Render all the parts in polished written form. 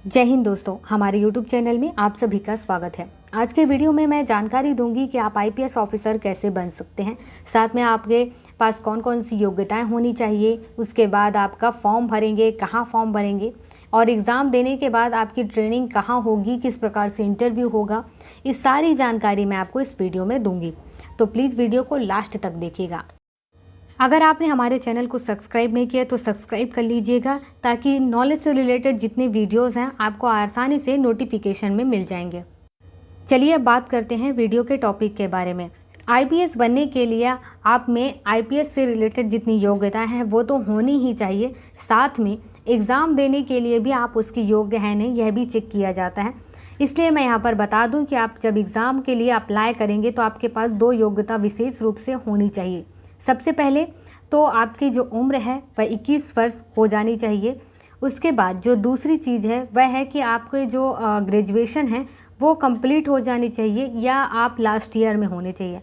जय हिंद दोस्तों, हमारे YouTube चैनल में आप सभी का स्वागत है। आज के वीडियो में मैं जानकारी दूंगी कि आप IPS ऑफिसर कैसे बन सकते हैं। साथ में आपके पास कौन कौन सी योग्यताएं होनी चाहिए, उसके बाद आपका फॉर्म भरेंगे, कहाँ फॉर्म भरेंगे और एग्ज़ाम देने के बाद आपकी ट्रेनिंग कहाँ होगी, किस प्रकार से इंटरव्यू होगा, इस सारी जानकारी मैं आपको इस वीडियो में दूँगी। तो प्लीज़ वीडियो को लास्ट तक देखिएगा। अगर आपने हमारे चैनल को सब्सक्राइब नहीं किया तो सब्सक्राइब कर लीजिएगा, ताकि नॉलेज से रिलेटेड जितने वीडियोस हैं आपको आसानी से नोटिफिकेशन में मिल जाएंगे। चलिए अब बात करते हैं वीडियो के टॉपिक के बारे में। IPS बनने के लिए आप में IPS से रिलेटेड जितनी योग्यताएं हैं वो तो होनी ही चाहिए। साथ में एग्ज़ाम देने के लिए भी आप उसकी योग्य हैं नहीं, यह भी चेक किया जाता है। इसलिए मैं यहाँ पर बता दूँ कि आप जब एग्ज़ाम के लिए अप्लाई करेंगे तो आपके पास 2 योग्यता विशेष रूप से होनी चाहिए। सबसे पहले तो आपकी जो उम्र है वह 21 वर्ष हो जानी चाहिए। उसके बाद जो दूसरी चीज़ है वह है कि आपके जो ग्रेजुएशन है वो कंप्लीट हो जानी चाहिए या आप लास्ट ईयर में होने चाहिए।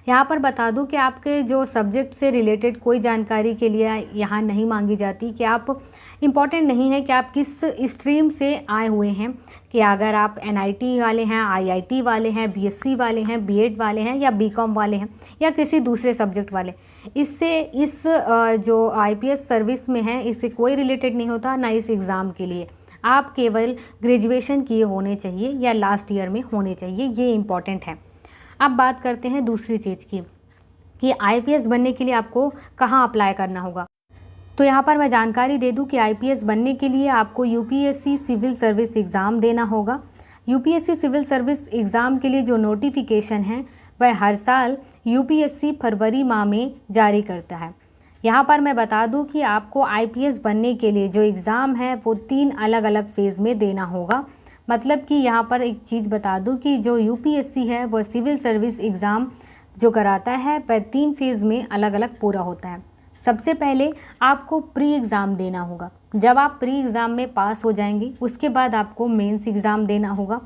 यहाँ पर बता दूं कि आपके जो सब्जेक्ट से रिलेटेड कोई जानकारी के लिए यहाँ नहीं मांगी जाती, कि आप इम्पॉर्टेंट नहीं है कि आप किस स्ट्रीम से आए हुए हैं, कि अगर आप NIT वाले हैं, IIT वाले हैं, BSc वाले हैं, B.Ed वाले हैं या BCom वाले हैं या किसी दूसरे सब्जेक्ट वाले। इससे इस जो IPS सर्विस में है इससे कोई रिलेटेड नहीं होता, ना इस एग्ज़ाम के लिए। आप केवल ग्रेजुएशन किए होने चाहिए या लास्ट ईयर में होने चाहिए, ये इम्पॉर्टेंट है। अब बात करते हैं दूसरी चीज़ की कि IPS बनने के लिए आपको कहाँ अप्लाई करना होगा। तो यहाँ पर मैं जानकारी दे दूँ कि IPS बनने के लिए आपको UPSC सिविल सर्विस एग्ज़ाम देना होगा। UPSC सिविल सर्विस एग्ज़ाम के लिए जो नोटिफिकेशन है वह हर साल UPSC फरवरी माह में जारी करता है। यहाँ पर मैं बता दूँ कि आपको IPS बनने के लिए जो एग्ज़ाम है वो 3 अलग अलग फेज़ में देना होगा। मतलब कि यहाँ पर एक चीज़ बता दूँ कि जो UPSC है वह सिविल सर्विस एग्ज़ाम जो कराता है वह 3 फेज़ में अलग अलग पूरा होता है। सबसे पहले आपको प्री एग्ज़ाम देना होगा। जब आप प्री एग्ज़ाम में पास हो जाएंगे उसके बाद आपको मेंस एग्ज़ाम देना होगा।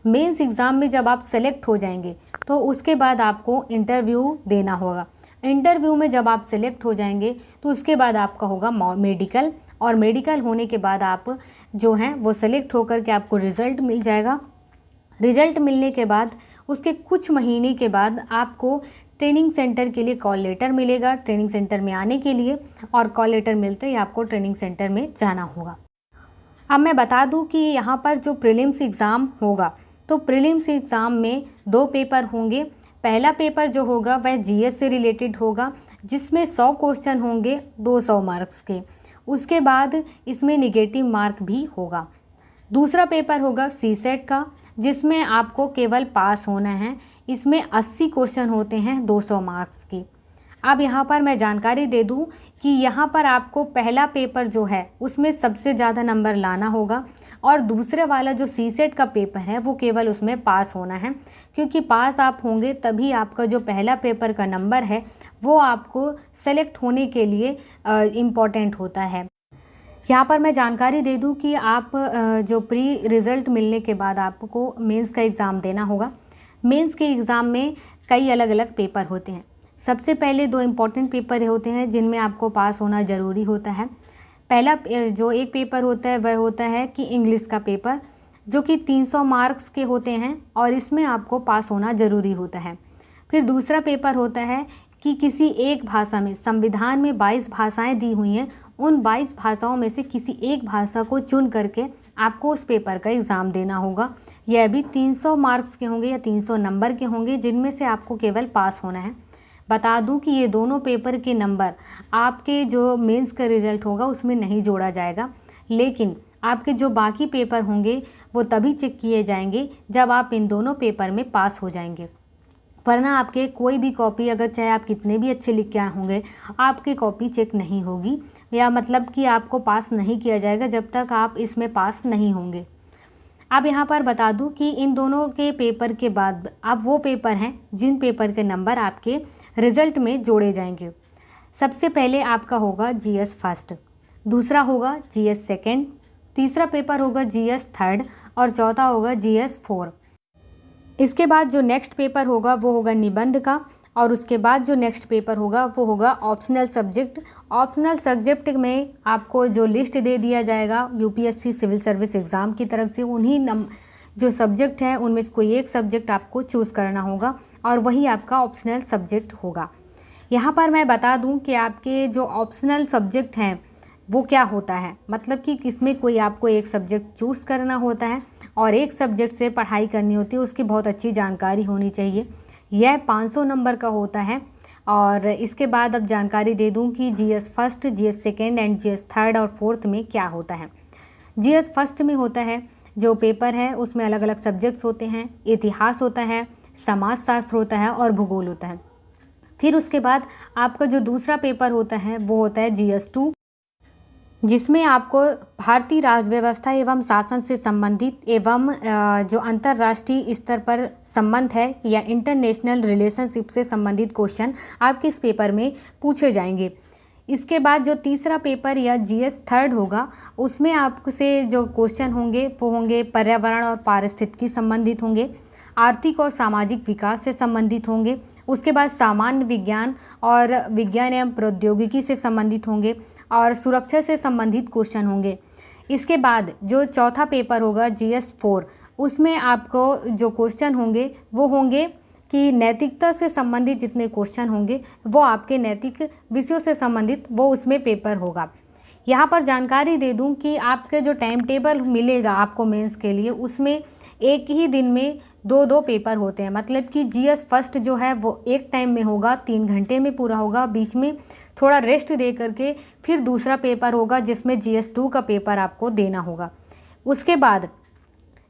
मेंस एग्ज़ाम में जब आप सेलेक्ट हो जाएंगे तो उसके बाद आपको इंटरव्यू देना होगा। इंटरव्यू में जब आप सेलेक्ट हो जाएंगे तो उसके बाद आपका होगा मेडिकल, और मेडिकल होने के बाद आप जो हैं वो सेलेक्ट होकर के आपको रिज़ल्ट मिल जाएगा। रिज़ल्ट मिलने के बाद उसके कुछ महीने के बाद आपको ट्रेनिंग सेंटर के लिए कॉल लेटर मिलेगा, ट्रेनिंग सेंटर में आने के लिए, और कॉल लेटर मिलते ही आपको ट्रेनिंग सेंटर में जाना होगा। अब मैं बता दूं कि यहाँ पर जो प्रीलिम्स एग्ज़ाम होगा तो प्रीलिम्स एग्ज़ाम में 2 पेपर होंगे। पहला पेपर जो होगा वह GS से रिलेटेड होगा, जिसमें 100 क्वेश्चन होंगे 200 मार्क्स के। उसके बाद इसमें नेगेटिव मार्क भी होगा। दूसरा पेपर होगा CSET का, जिसमें आपको केवल पास होना है। इसमें 80 क्वेश्चन होते हैं 200 मार्क्स की। अब यहाँ पर मैं जानकारी दे दूँ कि यहाँ पर आपको पहला पेपर जो है उसमें सबसे ज़्यादा नंबर लाना होगा, और दूसरे वाला जो CSET का पेपर है वो केवल उसमें पास होना है, क्योंकि पास आप होंगे तभी आपका जो पहला पेपर का नंबर है वो आपको सेलेक्ट होने के लिए इम्पॉर्टेंट होता है। यहाँ पर मैं जानकारी दे दूँ कि आप जो प्री रिज़ल्ट मिलने के बाद आपको मेंस का एग्ज़ाम देना होगा। मेंस के एग्ज़ाम में कई अलग अलग पेपर होते हैं। सबसे पहले 2 इम्पॉर्टेंट पेपर होते हैं जिनमें आपको पास होना ज़रूरी होता है। पहला जो एक पेपर होता है वह होता है कि इंग्लिश का पेपर, जो कि 300 मार्क्स के होते हैं और इसमें आपको पास होना ज़रूरी होता है। फिर दूसरा पेपर होता है कि किसी एक भाषा में, संविधान में 22 भाषाएं दी हुई हैं, उन 22 भाषाओं में से किसी एक भाषा को चुन करके आपको उस पेपर का एग्ज़ाम देना होगा। यह भी 300 मार्क्स के होंगे या 300 नंबर के होंगे, जिनमें से आपको केवल पास होना है। बता दूं कि ये दोनों पेपर के नंबर आपके जो मेंस का रिज़ल्ट होगा उसमें नहीं जोड़ा जाएगा, लेकिन आपके जो बाकी पेपर होंगे वो तभी चेक किए जाएंगे जब आप इन दोनों पेपर में पास हो जाएंगे। वरना आपके कोई भी कॉपी, अगर चाहे आप कितने भी अच्छे लिख के आए होंगे, आपकी कॉपी चेक नहीं होगी, या मतलब कि आपको पास नहीं किया जाएगा जब तक आप इसमें पास नहीं होंगे। अब यहाँ पर बता दूँ कि इन दोनों के पेपर के बाद अब वो पेपर हैं जिन पेपर के नंबर आपके रिज़ल्ट में जोड़े जाएंगे। सबसे पहले आपका होगा GS फर्स्ट, दूसरा होगा GS सेकेंड, तीसरा पेपर होगा GS थर्ड और चौथा होगा GS 4। इसके बाद जो नेक्स्ट पेपर होगा वो होगा निबंध का, और उसके बाद जो नेक्स्ट पेपर होगा वो होगा ऑप्शनल सब्जेक्ट। ऑप्शनल सब्जेक्ट में आपको जो लिस्ट दे दिया जाएगा यूपीएससी सिविल सर्विस एग्ज़ाम की तरफ से, उन्हीं जो सब्जेक्ट हैं उनमें से कोई एक सब्जेक्ट आपको चूज़ करना होगा और वही आपका ऑप्शनल सब्जेक्ट होगा। यहाँ पर मैं बता दूँ कि आपके जो ऑप्शनल सब्जेक्ट हैं वो क्या होता है, मतलब कि किसमें कोई आपको एक सब्जेक्ट चूज़ करना होता है और एक सब्जेक्ट से पढ़ाई करनी होती है, उसकी बहुत अच्छी जानकारी होनी चाहिए। यह 500 नंबर का होता है। और इसके बाद अब जानकारी दे दूं कि GS first, GS second and GS third और फोर्थ में क्या होता है। जीएस फर्स्ट में होता है जो पेपर है उसमें अलग अलग सब्जेक्ट्स होते हैं, इतिहास होता है, समाजशास्त्र होता है और भूगोल होता है। फिर उसके बाद आपका जो दूसरा पेपर होता है वो होता है जीएस टू, जिसमें आपको भारतीय राज्य व्यवस्था एवं शासन से संबंधित एवं जो अंतर्राष्ट्रीय स्तर पर संबंध है या इंटरनेशनल रिलेशनशिप से संबंधित क्वेश्चन आपके इस पेपर में पूछे जाएंगे। इसके बाद जो तीसरा पेपर या जीएस थर्ड होगा उसमें आपसे जो क्वेश्चन होंगे वो होंगे पर्यावरण और पारिस्थितिकी संबंधित होंगे, आर्थिक और सामाजिक विकास से संबंधित होंगे, उसके बाद सामान्य विज्ञान और विज्ञान एवं प्रौद्योगिकी से संबंधित होंगे और सुरक्षा से संबंधित क्वेश्चन होंगे। इसके बाद जो चौथा पेपर होगा जीएस फोर, उसमें आपको जो क्वेश्चन होंगे वो होंगे कि नैतिकता से संबंधित जितने क्वेश्चन होंगे वो आपके नैतिक विषयों से संबंधित वो उसमें पेपर होगा। यहाँ पर जानकारी दे दूँ कि आपके जो टाइम टेबल मिलेगा आपको मेंस के लिए उसमें एक ही दिन में दो पेपर होते हैं, मतलब कि जीएस फर्स्ट जो है वो एक टाइम में होगा, 3 घंटे में पूरा होगा, बीच में थोड़ा रेस्ट दे करके फिर दूसरा पेपर होगा जिसमें जीएस टू का पेपर आपको देना होगा। उसके बाद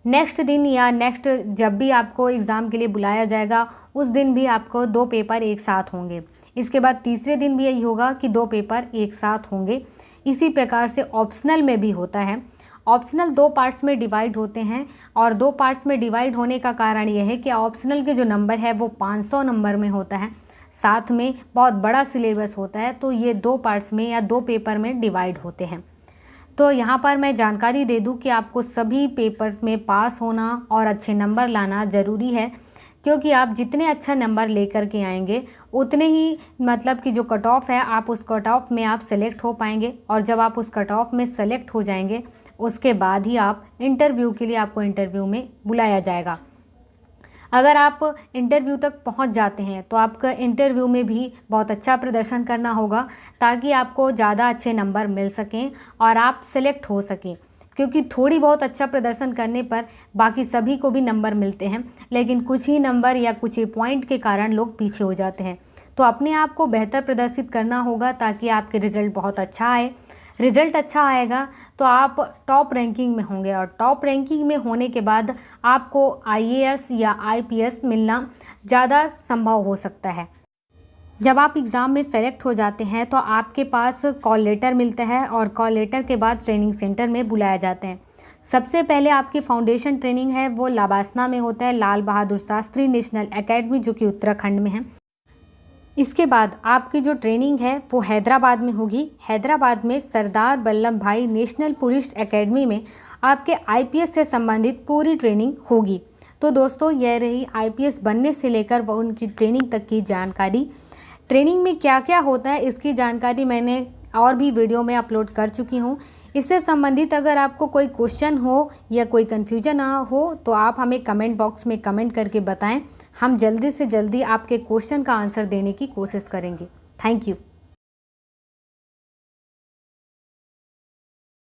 नेक्स्ट दिन या नेक्स्ट जब भी आपको एग्ज़ाम के लिए बुलाया जाएगा उस दिन भी आपको 2 पेपर एक साथ होंगे। इसके बाद तीसरे दिन भी यही होगा कि 2 पेपर एक साथ होंगे। इसी प्रकार से ऑप्शनल में भी होता है। ऑप्शनल 2 पार्ट्स में डिवाइड होते हैं और 2 पार्ट्स में डिवाइड होने का कारण यह है कि ऑप्शनल के जो नंबर है वो 500 नंबर में होता है, साथ में बहुत बड़ा सिलेबस होता है, तो ये 2 पार्ट्स में या 2 पेपर में डिवाइड होते हैं। तो यहाँ पर मैं जानकारी दे दूँ कि आपको सभी पेपर्स में पास होना और अच्छे नंबर लाना ज़रूरी है, क्योंकि आप जितने अच्छा नंबर लेकर के आएंगे उतने ही मतलब कि जो कट ऑफ है आप उस कट ऑफ में आप सेलेक्ट हो पाएंगे और जब आप उस कट ऑफ में सेलेक्ट हो जाएंगे उसके बाद ही आप इंटरव्यू के लिए आपको इंटरव्यू में बुलाया जाएगा। अगर आप इंटरव्यू तक पहुंच जाते हैं तो आपका इंटरव्यू में भी बहुत अच्छा प्रदर्शन करना होगा ताकि आपको ज़्यादा अच्छे नंबर मिल सकें और आप सेलेक्ट हो सकें, क्योंकि थोड़ी बहुत अच्छा प्रदर्शन करने पर बाकी सभी को भी नंबर मिलते हैं, लेकिन कुछ ही नंबर या कुछ ही पॉइंट के कारण लोग पीछे हो जाते हैं। तो अपने आप को बेहतर प्रदर्शित करना होगा ताकि आपके रिज़ल्ट बहुत अच्छा आए। रिज़ल्ट अच्छा आएगा तो आप टॉप रैंकिंग में होंगे और टॉप रैंकिंग में होने के बाद आपको आईएएस या आईपीएस मिलना ज़्यादा संभव हो सकता है। जब आप एग्ज़ाम में सेलेक्ट हो जाते हैं तो आपके पास कॉल लेटर मिलता है और कॉल लेटर के बाद ट्रेनिंग सेंटर में बुलाया जाते हैं। सबसे पहले आपकी फाउंडेशन ट्रेनिंग है वो लाबासना में होता है, लाल बहादुर शास्त्री नेशनल एकेडमी जो कि उत्तराखंड में है। इसके बाद आपकी जो ट्रेनिंग है वो हैदराबाद में होगी। हैदराबाद में सरदार वल्लभ भाई नेशनल पुलिस एकेडमी में आपके आईपीएस से संबंधित पूरी ट्रेनिंग होगी। तो दोस्तों यह रही आईपीएस बनने से लेकर वो उनकी ट्रेनिंग तक की जानकारी। ट्रेनिंग में क्या क्या होता है इसकी जानकारी मैंने और भी वीडियो में अपलोड कर चुकी हूँ। इससे संबंधित अगर आपको कोई क्वेश्चन हो या कोई कन्फ्यूजन हो तो आप हमें कमेंट बॉक्स में कमेंट करके बताएं। हम जल्दी से जल्दी आपके क्वेश्चन का आंसर देने की कोशिश करेंगे। Thank you.